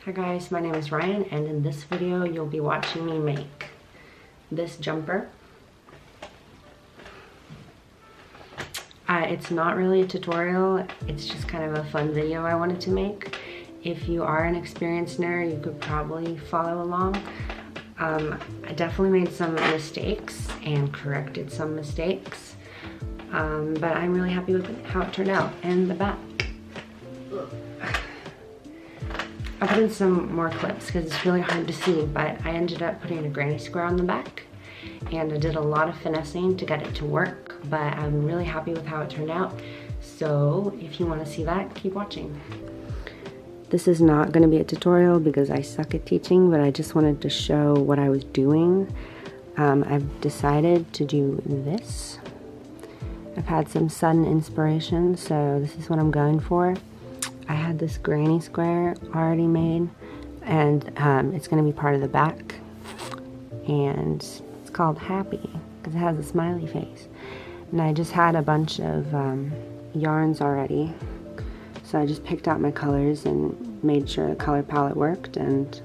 Hi guys, my name is Ryan, and in this video you'll be watching me make this jumper. It's not really a tutorial, it's just kind of a fun video I wanted to make. If you are an experienced nerd, you could probably follow along. I definitely made some mistakes and corrected some mistakes, but I'm really happy with how it turned out. And the back. I put in some more clips because it's really hard to see, but I ended up putting a granny square on the back, and I did a lot of finessing to get it to work, but I'm really happy with how it turned out. So if you want to see that, keep watching. This is not going to be a tutorial because I suck at teaching, but I just wanted to show what I was doing. I've decided to do this. I've had some sudden inspiration, so this is what I'm going for. I had this granny square already made, and it's going to be part of the back, and it's called Happy because it has a smiley face. And I just had a bunch of yarns already, so I just picked out my colors and made sure the color palette worked, and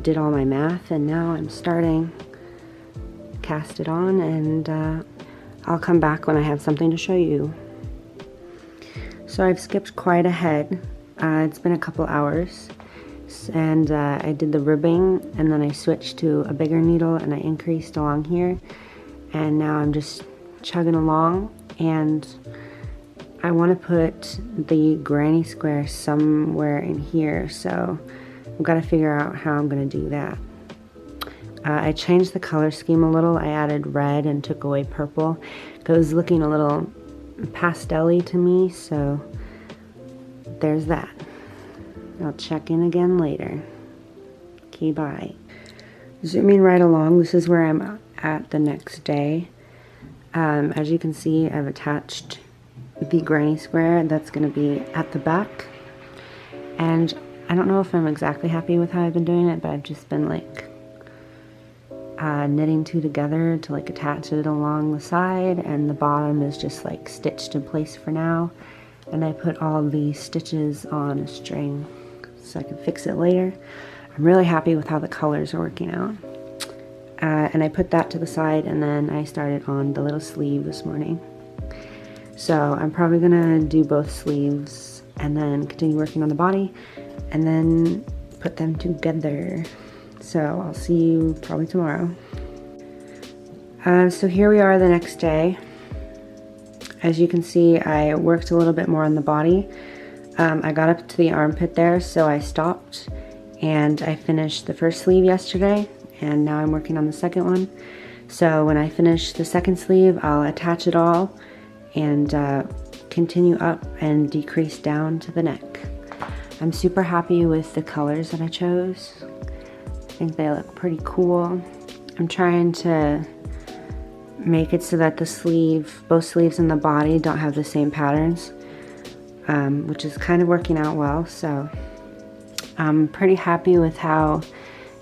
did all my math, and now I'm starting to cast it on, and I'll come back when I have something to show you. So I've skipped quite ahead. It's been a couple hours, and I did the ribbing, and then I switched to a bigger needle and I increased along here, and now I'm just chugging along, and I want to put the granny square somewhere in here, so I've got to figure out how I'm going to do that. I changed the color scheme a little. I added red and took away purple. It was looking a little pastel-y to me, so there's that. I'll check in again later. Okay, bye. Zooming right along, this is where I'm at the next day. As you can see, I've attached the granny square that's going to be at the back, and I don't know if I'm exactly happy with how I've been doing it, but I've just been like knitting two together to like attach it along the side, and the bottom is just like stitched in place for now, and I put all the stitches on a string so I can fix it later. I'm really happy with how the colors are working out, and I put that to the side, and then I started on the little sleeve this morning. So I'm probably gonna do both sleeves and then continue working on the body and then put them together. So I'll see you probably tomorrow. So here we are the next day. As you can see, I worked a little bit more on the body. I got up to the armpit there, so I stopped, and I finished the first sleeve yesterday, and now I'm working on the second one. So when I finish the second sleeve, I'll attach it all and continue up and decrease down to the neck. I'm super happy with the colors that I chose. I think they look pretty cool. I'm trying to make it so that the sleeve, both sleeves and the body don't have the same patterns, which is kind of working out well. So I'm pretty happy with how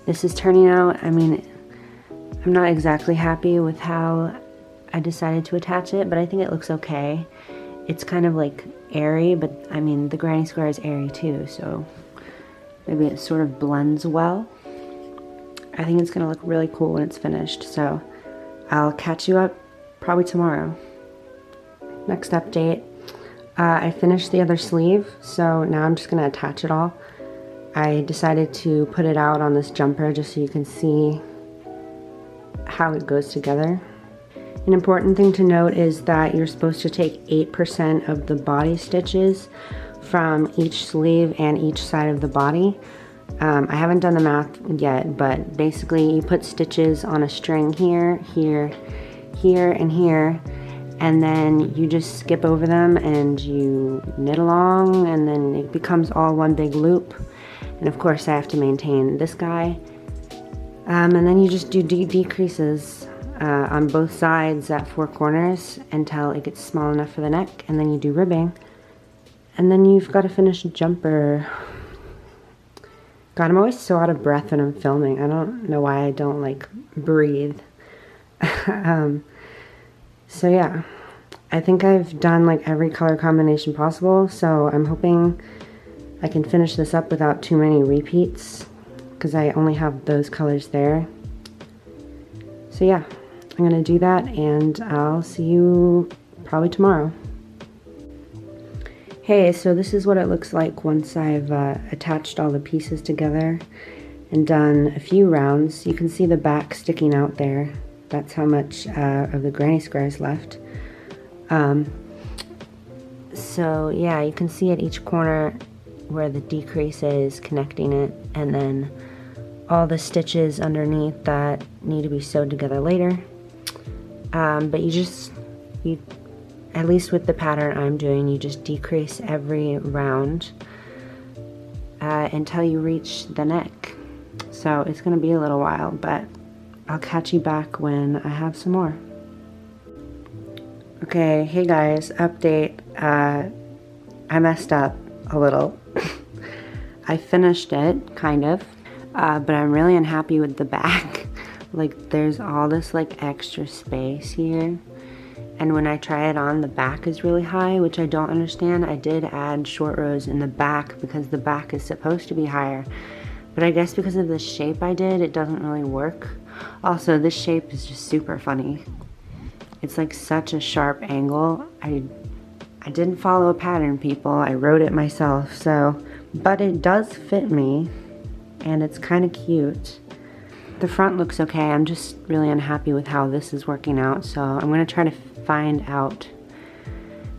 this is turning out. I mean, I'm not exactly happy with how I decided to attach it, but I think it looks okay. It's kind of like airy, but I mean the granny square is airy too, so maybe it sort of blends well. I think it's gonna look really cool when it's finished, so I'll catch you up probably tomorrow. Next update, I finished the other sleeve, so now I'm just gonna attach it all. I decided to put it out on this jumper just so you can see how it goes together. An important thing to note is that you're supposed to take 8% of the body stitches from each sleeve and each side of the body. I haven't done the math yet, but basically you put stitches on a string here, here, here, and here, and then you just skip over them and you knit along, and then it becomes all one big loop. And of course I have to maintain this guy. And then you just do decreases on both sides at 4 corners until it gets small enough for the neck, and then you do ribbing, and then you've got a finished jumper. God, I'm always so out of breath when I'm filming. I don't know why I don't like breathe. So yeah, I think I've done like every color combination possible, so I'm hoping I can finish this up without too many repeats because I only have those colors there. So yeah, I'm gonna do that and I'll see you probably tomorrow. Hey, so this is what it looks like once I've attached all the pieces together and done a few rounds. You can see the back sticking out there. That's how much of the granny square is left. So yeah, you can see at each corner where the decrease is connecting it, and then all the stitches underneath that need to be sewed together later. But you at least with the pattern I'm doing, you just decrease every round until you reach the neck. So it's gonna be a little while, but I'll catch you back when I have some more. Okay, hey guys, update. I messed up a little. I finished it, kind of, but I'm really unhappy with the back. Like, there's all this like extra space here. And when I try it on, the back is really high, which I don't understand. I did add short rows in the back because the back is supposed to be higher. But I guess because of the shape I did, it doesn't really work. Also, this shape is just super funny. It's like such a sharp angle. I didn't follow a pattern, people. I wrote it myself, so. But it does fit me, and it's kind of cute. The front looks okay. I'm just really unhappy with how this is working out, so I'm gonna try to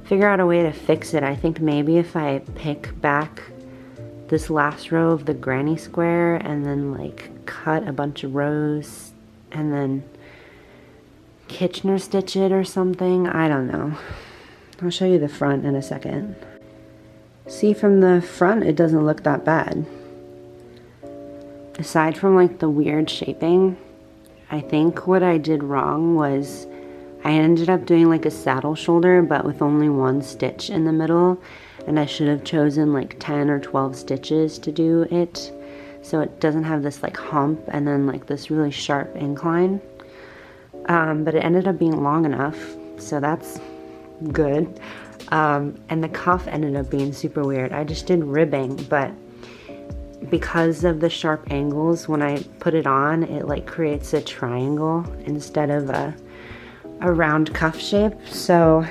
figure out a way to fix it. I think maybe if I pick back this last row of the granny square and then like cut a bunch of rows and then Kitchener stitch it or something. I don't know. I'll show you the front in a second. See, from the front it doesn't look that bad. Aside from like the weird shaping, I think what I did wrong was I ended up doing like a saddle shoulder but with only one stitch in the middle, and I should have chosen like 10 or 12 stitches to do it so it doesn't have this like hump and then like this really sharp incline. But it ended up being long enough, so that's good. And the cuff ended up being super weird. I just did ribbing, but because of the sharp angles, when I put it on, it like creates a triangle instead of a round cuff shape. So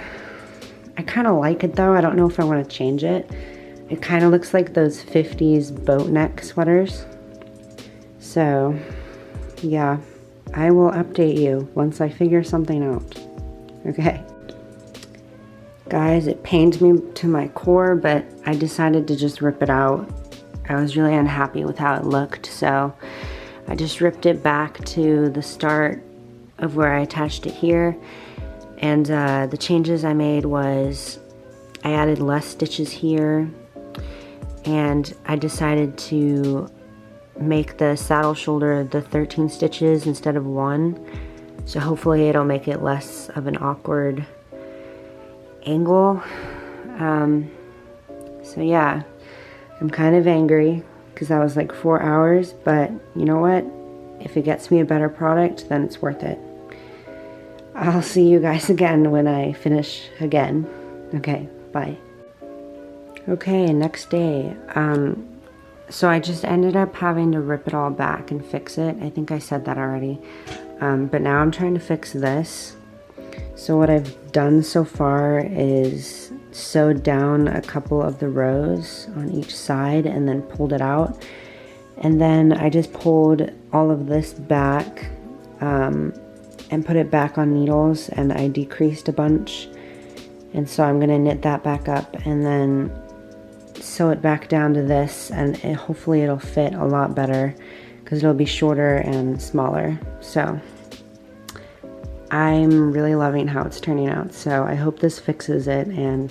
I kind of like it though. I don't know if I want to change it. It kind of looks like those 50s boat neck sweaters. So yeah, I will update you once I figure something out. Okay. Guys, it pains me to my core, but I decided to just rip it out. I was really unhappy with how it looked, so I just ripped it back to the start of where I attached it here. And the changes I made was I added less stitches here, and I decided to make the saddle shoulder the 13 stitches instead of 1. So hopefully it'll make it less of an awkward angle. So yeah, I'm kind of angry because that was like 4 hours, but you know what? If it gets me a better product, then it's worth it. I'll see you guys again when I finish again. Okay, bye. Okay, next day. So I just ended up having to rip it all back and fix it. I think I said that already. But now I'm trying to fix this. So what I've done so far is sewed down a couple of the rows on each side and then pulled it out. And then I just pulled all of this back and put it back on needles, and I decreased a bunch. And so I'm gonna knit that back up and then sew it back down to this, and hopefully it'll fit a lot better because it'll be shorter and smaller. So I'm really loving how it's turning out, so I hope this fixes it and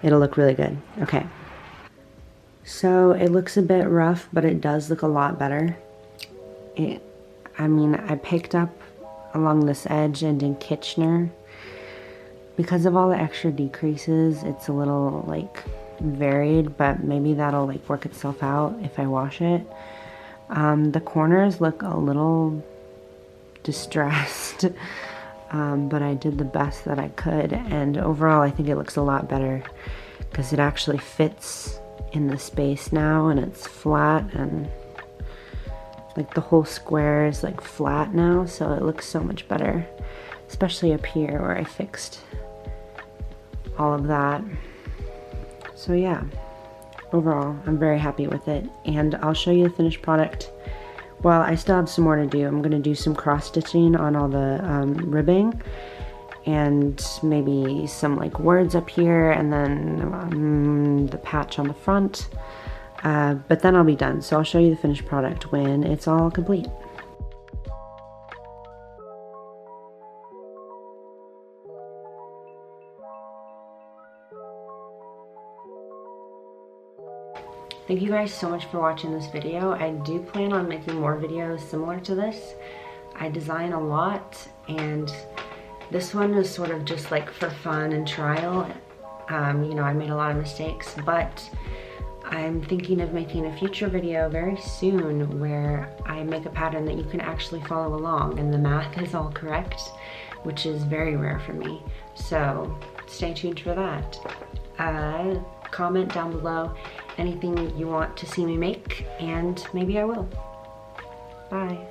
it'll look really good. Okay, so it looks a bit rough, but it does look a lot better. I mean, I picked up along this edge and in Kitchener. Because of all the extra decreases, it's a little like varied, but maybe that'll like work itself out if I wash it. The corners look a little distressed, but I did the best that I could, and overall I think it looks a lot better because it actually fits in the space now, and it's flat, and like the whole square is like flat now, so it looks so much better, especially up here where I fixed all of that. So yeah, overall I'm very happy with it, and I'll show you the finished product. Well, I still have some more to do. I'm gonna do some cross stitching on all the ribbing, and maybe some like words up here, and then the patch on the front. But then I'll be done. So I'll show you the finished product when it's all complete. Thank you guys so much for watching this video. I do plan on making more videos similar to this. I design a lot, and this one is sort of just like for fun and trial. You know, I made a lot of mistakes, but I'm thinking of making a future video very soon where I make a pattern that you can actually follow along and the math is all correct, which is very rare for me. So stay tuned for that. Comment down below anything you want to see me make, and maybe I will. Bye.